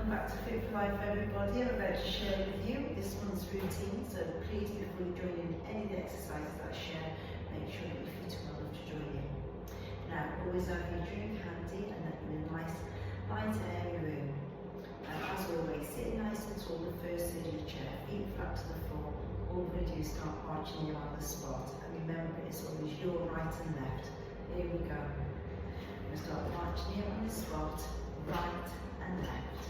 welcome back to Fit for Life, everybody. I'm about to share with you this month's routine, so please, before you join in any of the exercises that I share, make sure that you're fit and well enough to join in. Now, always have your drink handy and that you're in a nice light airy room. As always, sit nice and tall, the first side of your chair, feet flat to the floor. All we're going to do is start marching you on the spot. And remember, it's always your right and left. Here we go. We're going to start marching you on the spot, right and left.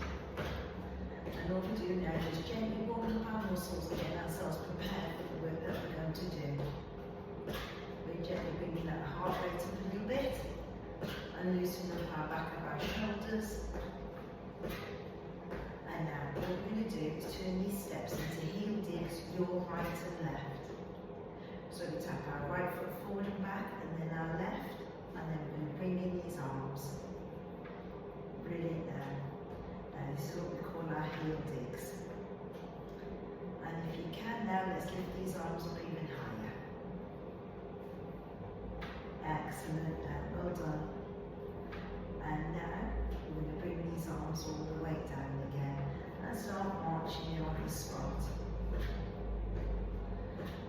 And all we do now is gently warm up our muscles and get ourselves prepared for the work that we're going to do. We're gently bringing that heart rate up a little bit and loosening up our back of our shoulders. And now what we're going to do is turn these steps into heel digs, your right and left. So we tap our right foot forward and back, and then our left, and then we're going to bring in these arms. Brilliant there. And this is what we call our heel digs. And if you can now, let's lift these arms up even higher. Excellent, well done. And now we're going to bring these arms all the way down again and start marching you on the spot.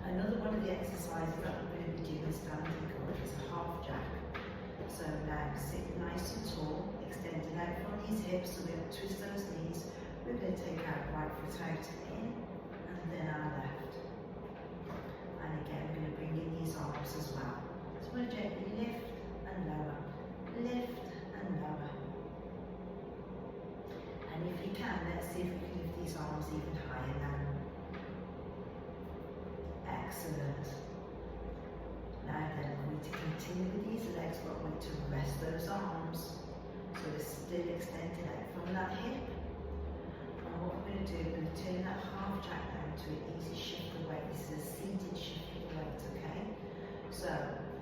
Another one of the exercises that we're going to be doing standing up is a half jack. So now sit nice and tall, extending out from these hips so we don't twist those knees. We're going to take our right foot out in and then our left. And again, we're going to bring in these arms as well. So we're going to gently lift and lower, lift and lower. And if you can, let's see if we can lift these arms even higher now. Excellent. Now then, we're going to continue with these legs, but we're going to rest those arms. So we're still extending out from that hip. And what we're going to do, we're going to turn that half jack down to an easy shift of weight. This is a seated shift of weight, okay? So,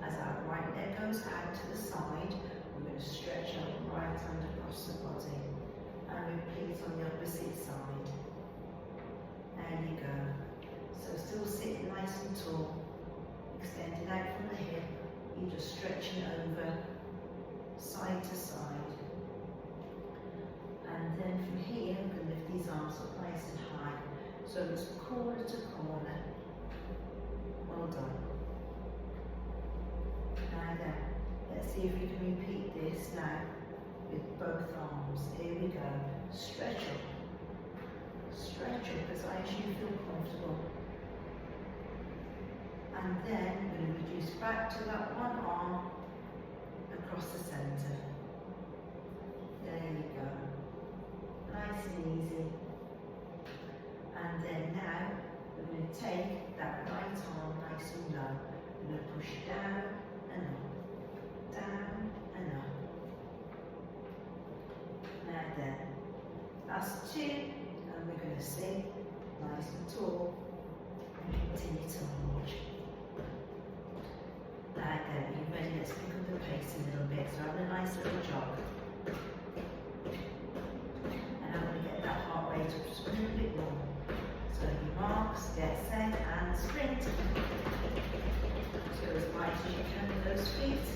as our right leg goes out to the side, we're going to stretch our right hand across the body. And repeat on the opposite side. There you go. So still sitting nice and tall. Extending out from the hip, you're just stretching over side to side. And then from here, we can lift these arms up nice and high. So it's corner to corner. Well done. Now then, let's see if we can repeat this now with both arms. Here we go. Stretch up. Stretch up as high as you feel comfortable. And then we're going to reduce back to that one arm across the centre. There you go. Nice and easy. And then now we're going to take that right arm nice and low. We're going to push down and up. Down and up. Now then, that's 2. And we're going to sit nice and tall and continue to march. Now then, are you ready? Let's pick up the pace a little bit. So have a nice little jog. And I'm going to get that heart rate up just a little bit more. So you marks, get set and sprint. So as light as you can with those feet.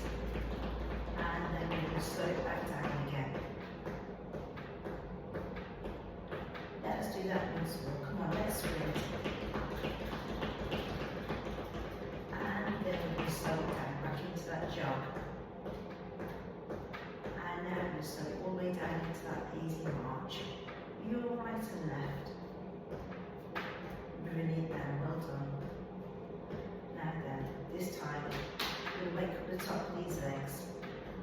And then we're going to slow it back down again. Let's do that once more. Come on, let's sprint. Slow it down, back into that jog. And now we'll slow it all the way down into that easy march. Your right and left. Brilliant there, well done. Now then, this time, we're going to wake up the top of these legs.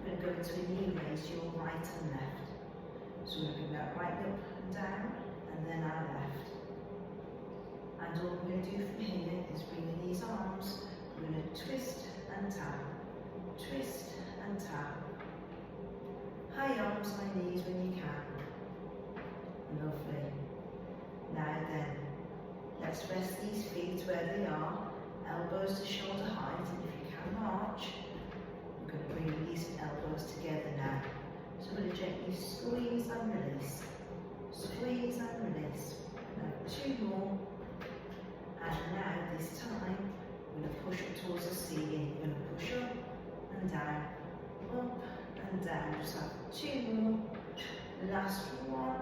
We're going to go into a knee raise, your right and left. So we're going to bring that right up and down, and then our left. And all we're going to do from here is bring in these arms. We're going to twist and tap, twist and tap. High arms, high knees when you can. Lovely. Now then, let's rest these feet where they are, elbows to shoulder height, and if you can march, we're going to bring these elbows together now. So we're going to gently squeeze and release, squeeze and release. Now 2 more, and now this time, we're going to push up towards the ceiling. We're going to push up and down, up and down. Just have 2 more. Last one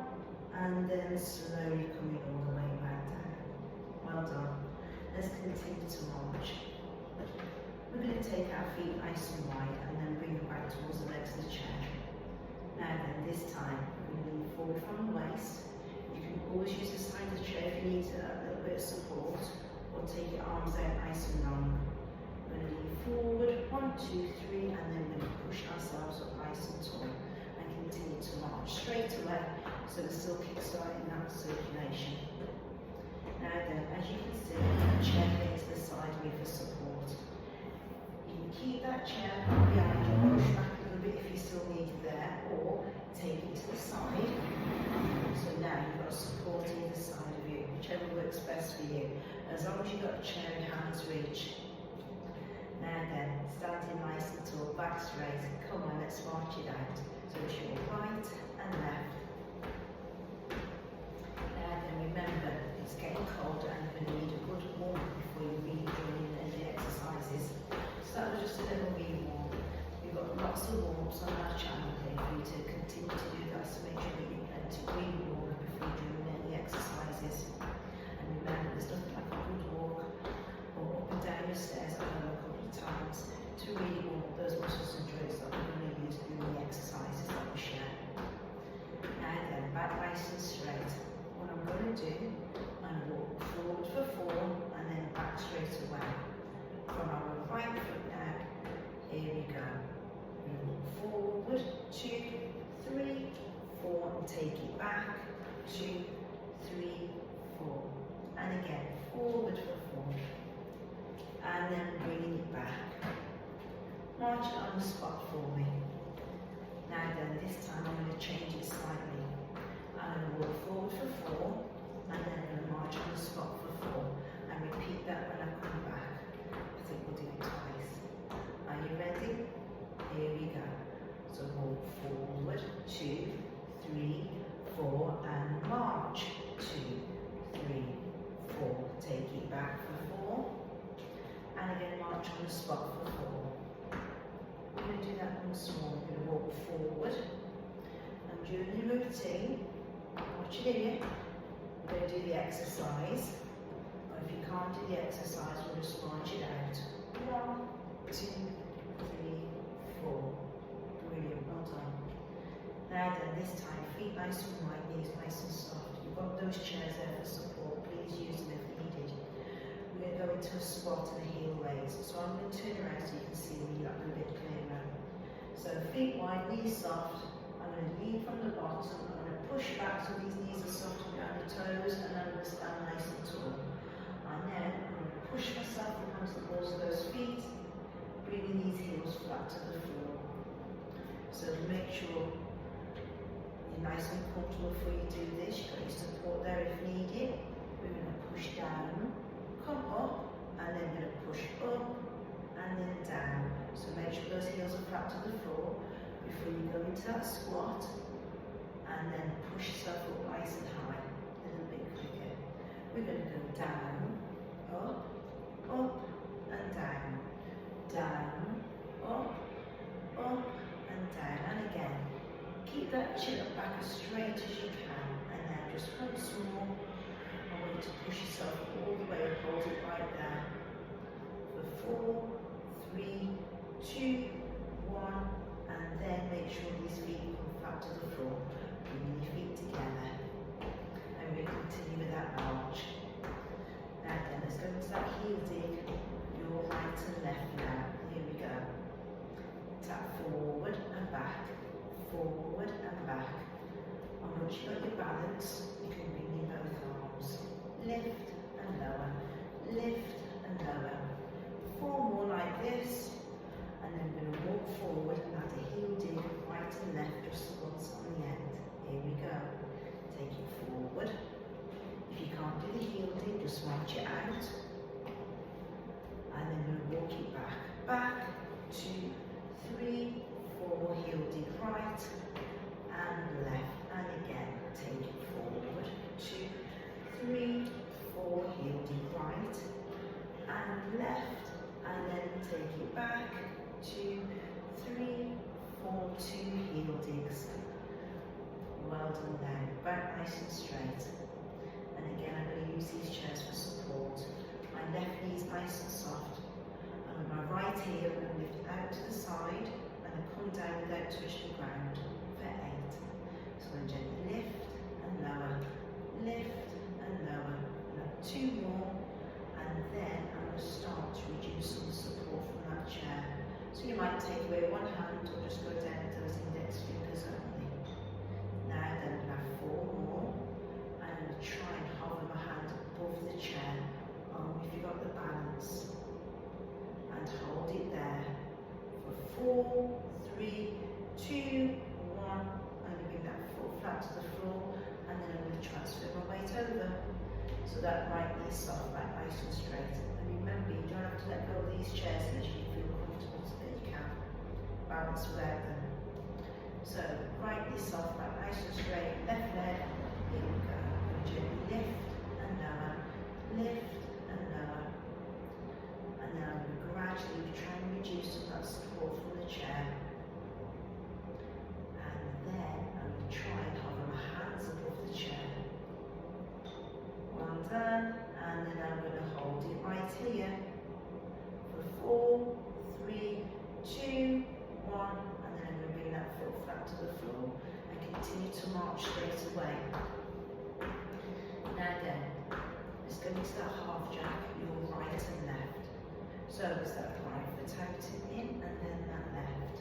and then slowly coming all the way back down. Well done. Let's continue to march. We're going to take our feet nice and wide and then bring them back towards the legs of the chair. Now then, this time, we're going to lean forward from the waist. You can always use the side of the chair if you need a little bit of support, or take your arms out nice and long. We're going to lean forward, 1, 2, 3, and then we're going to push ourselves up nice and tall and continue to march straight away, so we're still kick-starting that circulation. Now then, as you can see, the chair against the side of me for support. You can keep that chair behind you, push back a little bit if you still need it there, or take it to the side. So now you've got support either side of you, whichever works best for you, as long as you've got a chair in hand's reach. Now then, standing nice and tall, back straight. Come on, let's march it out. So it's your right and left. Now then, remember, it's getting colder and you're going to need a good warm before you really join in any exercises. So that was just a little wee warm. We've got lots of warm-ups on our channel here for you to continue to do that, so make sure that you get to really warm up before doing any exercises. And remember, there's nothing like a good walk or up and down the stairs a couple of times to really warm up those muscles and joints that we're going to use doing the exercises that we share. Now then, back nice and straight. What I'm going to do, I'm going to walk forward for 4 and then back straight away. From our right foot now, here we go. We walk forward, 2, 3, 4, and take it back, 2, 3, 4. And again, forward for 4. And then bringing it back. March it on the spot for me. Now then, this time I'm going to change it slightly. I'm going to walk forward for 4, and then I'm going to march on the spot for 4, and repeat that when I come back. I think we'll do it twice. Are you ready? Here we go. So walk forward, 2, 3, 4, and march. 2, 3, 4. Take it back for 4, and again march on the spot for 4. We're going to do that once more. We're going to walk forward, and during the routine, watch it here, we're going to do the exercise, but if you can't do the exercise, we'll just march it out. 1, 2, 3, 4. Brilliant, well done. Now then, this time, feet nice and wide, knees nice and soft. You've got those chairs there for support, please use them if needed. We're going to go into a squat and a heel raise. So I'm going to turn around so you can see me a little bit clearer. So feet wide, knees soft. I'm going to lead from the bottom. I'm going to push back so these knees are soft around the toes, and I'm going to stand nice and tall. And then I'm going to push myself against the balls of those feet, bringing these heels flat to the floor. So make sure you're nice and comfortable before you do this. You've got your support there if needed. We're going to push down, come up, and then we're going to push up and then down. So make sure those heels are flat to the floor before you go into that squat, and then push yourself up nice and high, a little bit quicker. We're going to go down, up, and down, up, and down, and again. Keep that chin up back as straight as you can, and then just once more, I want you to push yourself all the way and hold it right there. For 4, 3, 2, 1, and then make sure these feet come flat to the floor. Bring your feet together, and we continue with that march. Now then, let's go into that heel dig. Your right and left now. Here we go. Tap forward and back, forward and back. And once you've got your balance, you can bring in both arms. Lift and lower, lift and lower. 4 more like this, and then we're going to walk forward and add a heel dig right and left just once on the end. done now. Back nice and straight. And again, I'm going to use these chairs for support. My left knee is nice and soft. And with my right heel, I'm going to lift out to the side and then come down without touching the ground for 8. So I'm going to gently lift and lower, lift and lower. And 2 more. And then I'm going to start to reduce some support from that chair. So you might take away one hand or just go down to those index fingers only. Now then, I'm going to have 4 more. I'm going to try and hover my hand above the chair, if you've got the balance. And hold it there for 4, 3, 2, 1. I'm going to bring that foot flat to the floor, and then I'm going to transfer my weight over. So that right knee is soft, back nice and straight. And remember, you don't have to let go of these chairs unless you feel comfortable so that you can balance without them. So right knee soft, back nice and straight, left leg, here we go. Gently lift and lower, lift and lower. And then I'm going to gradually try and reduce that support from the chair. And then I'm going to try and hover my hands above the chair. Well done. And then I'm going to hold it right here for 4, 3, 2, 1. And then I'm going to bring that foot flat to the floor and continue to march straight away. Now then, let's go into that half jack, your right and left. So there's that right foot out and in, and then that left.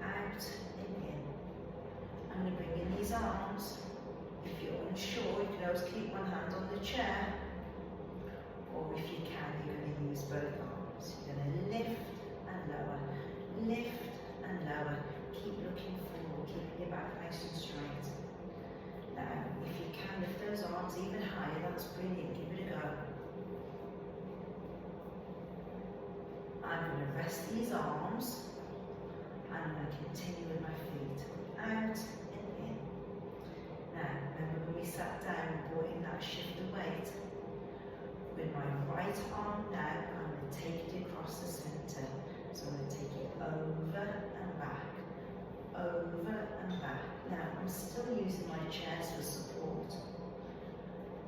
Out and in. I'm going to bring in these arms. If you're unsure, you can always keep one hand on the chair. Or if you can, you're going to use both arms. You're going to lift and lower, lift and lower. Keep looking forward, keeping your back nice and straight. Now, if you can lift those arms even higher, that's brilliant. Give it a go. I'm going to rest these arms. I'm going to continue with my feet. Out and in. Now, remember when we sat down and brought in that shift of weight? With my right arm now, I'm going to take it across the centre. So I'm going to take it over and back. Over and back. Now, I'm still using my chairs for support.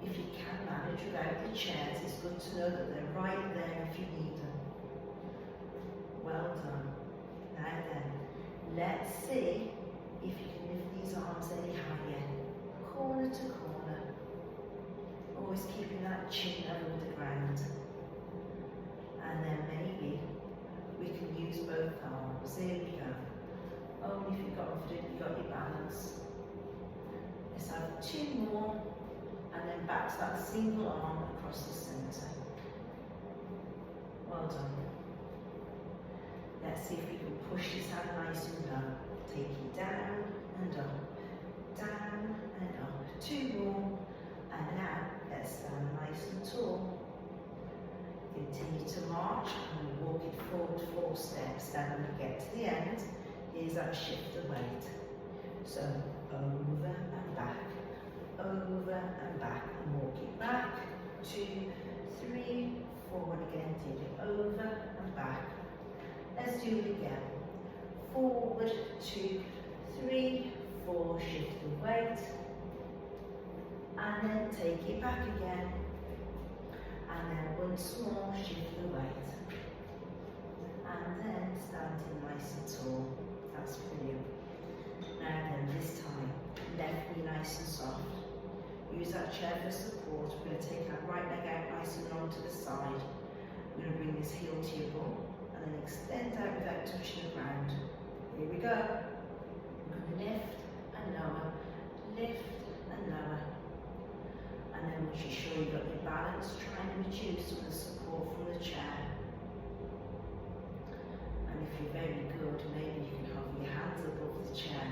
If you can manage without the chairs, it's good to know that they're right there if you need them. Well done. Now then, let's see if you can lift these arms any higher. Corner to corner. Always keeping that chin level with the ground. And then maybe we can use both arms. There we go. Only if you're confident you've got your balance. Let's have 2 more, and then back to that single arm across the centre. Well done. Let's see if we can push this hand nice and low. Take it down and up, down and up. 2 more, and now let's stand nice and tall. Continue to march and walk it forward 4 steps. Then when we get to the end, here's that shift of weight. So over and back, and walk it back. 2, 3, forward again. Take it over and back. Let's do it again. Forward, 2, 3, 4. Shift the weight, and then take it back again. And then once more, shift the weight. And then standing nice and tall. That's brilliant. Now then, this time, left knee nice and soft. Use that chair for support. We're going to take that right leg out nice and long to the side. We're going to bring this heel to your bum and then extend out without touching the ground. Here we go. We're going to lift and lower, lift and lower. And then once you're sure you've got your balance, try and reduce some of the support from the chair. And if you're very good, maybe you can hover your hands above the chair.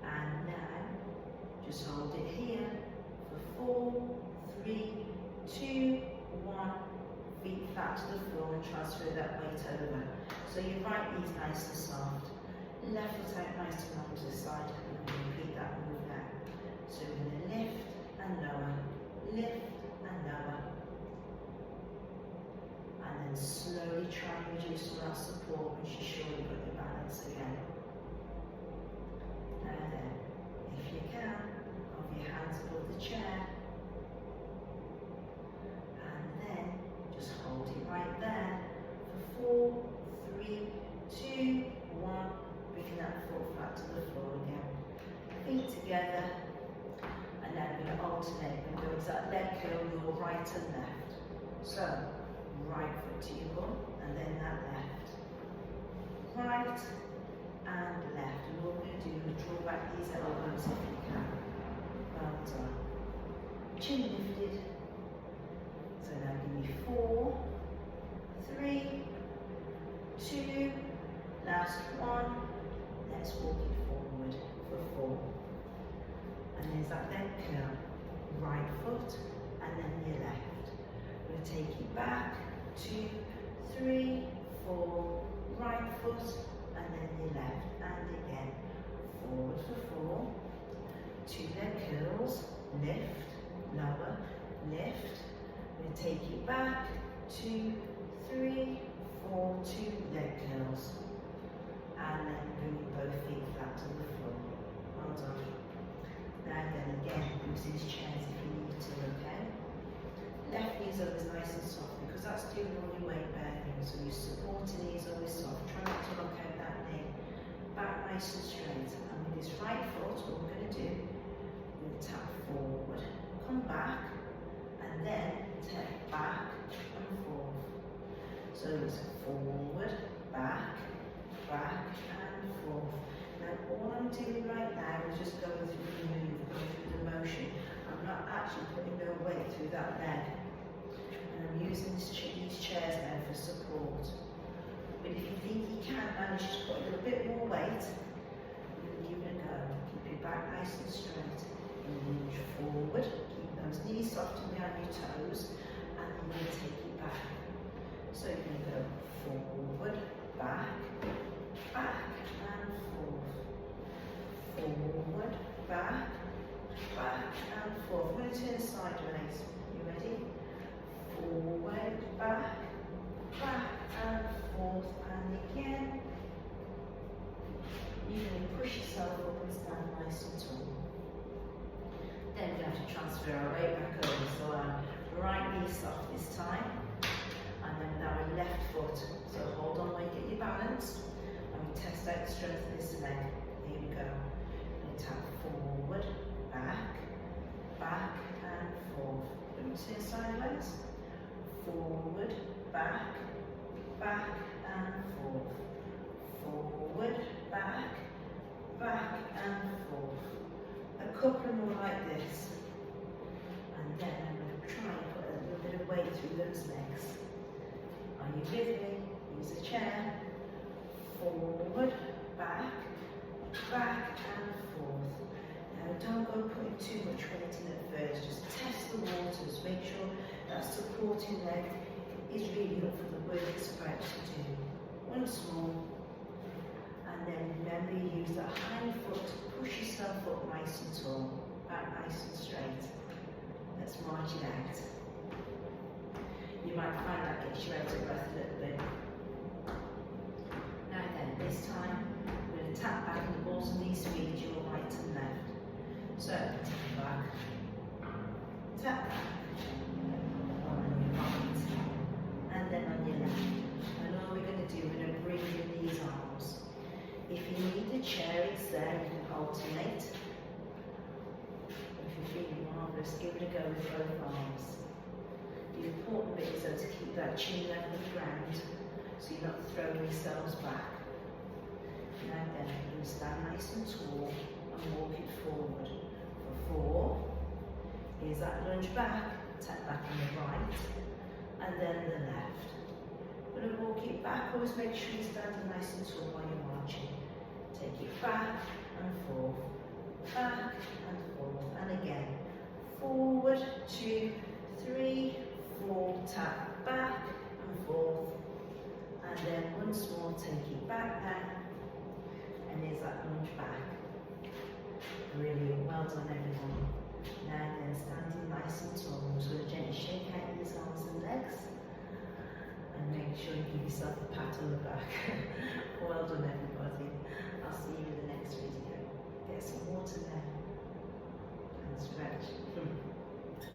And now, just hold it here for 4, 3, 2, 1. Feet flat to the floor and transfer that weight over. So your right knee's nice and soft. Left foot out nice and long to the side. And repeat that move now. So we're going to lift and lower, lift and lower. And then slowly try and reduce some of that support once you're sure you've got your balance again. together, and then we're going to alternate. We're going to go to that leg curl, your right and left. So, right foot to your bum, and then that left. Right and left. And what we're going to do is draw back these elbows if you can. Well done. Chin lifted. So now give me 4, 3, 2, last one. Let's walk it forward for 4. And there's that leg curl. Right foot and then your left. We're going to take it back. 2, 3, 4. Right foot and then your left. And again. Forward for 4. 2 leg curls. Lift. Lower. Lift. We're going to take it back. 2, 3, 4. 2 leg curls. And then bring both feet flat to the floor. Well done. Now then again, use these chairs if you need to, okay? Left knee is always nice and soft because that's doing all your weight bearing. So your supporting knee is always soft. Try not to lock out that knee. Back nice and straight. And with this right foot, what we're going to do, we're going to tap forward, come back, and then tap back and forth. So it's forward, back, back and forth. Now all I'm doing right now is just going through the move, going through the motion. I'm not actually putting no weight through that leg. And I'm using these chairs now for support. But if you think you can manage to put a little bit more weight, give it a go. Keep your back nice and straight. And lunge forward. Keep those knees soft and behind your toes. And then you're going to take it back. So you're going to go forward, back, back and forth. Forward, back, back and forth. We're going to turn sideways. You ready? Forward, back, back and forth. And again. You're going to push yourself up and stand nice and tall. Then we have to transfer our weight back over. So our right knee soft this time. And then with our left foot. So hold on while you get your balance. And we test out the strength of this leg. Here we go. And tap forward, back, back and forth. Let me turn sideways. Forward, back, back and forth. Forward, back, back and forth. A couple more like this. And then I'm going to try and put a little bit of weight through those legs. Are you with me? Use a chair. Forward, back, back and forth. Now don't go putting too much weight in at first. Just test the waters. Make sure that supporting leg is really up for the work it's about to do. Once more. And then remember you use that hind foot to push yourself up nice and tall. Back nice and straight. Let's march it out. You might find that gets you out of breath a little bit. Now then, this time, we're going to tap back and the balls of these feet, your right and left. So, tap back, tap back, on your right, and then on your left. And all we're going to do, we're going to bring in these arms. If you need a chair, it's there, you can alternate. If you're feeling marvellous, give it a go with both arms. The important bit is though to keep that chin level with the ground so you're not throwing yourselves back. Now then, you're going to stand nice and tall and walk it forward. For 4, here's that lunge back, tap back on the right, and then the left. We're going to walk it back, always make sure you're standing nice and tall while you're marching. Take it back and forth, and again. Forward, 2, 3, 4, tap back and forth, and then once more take it back now, and there's that lunge back. Brilliant, well done everyone. Now then, standing nice and tall, I'm just going to gently shake out these arms and legs, and make sure you give yourself a pat on the back. Well done everybody, I'll see you in the next video.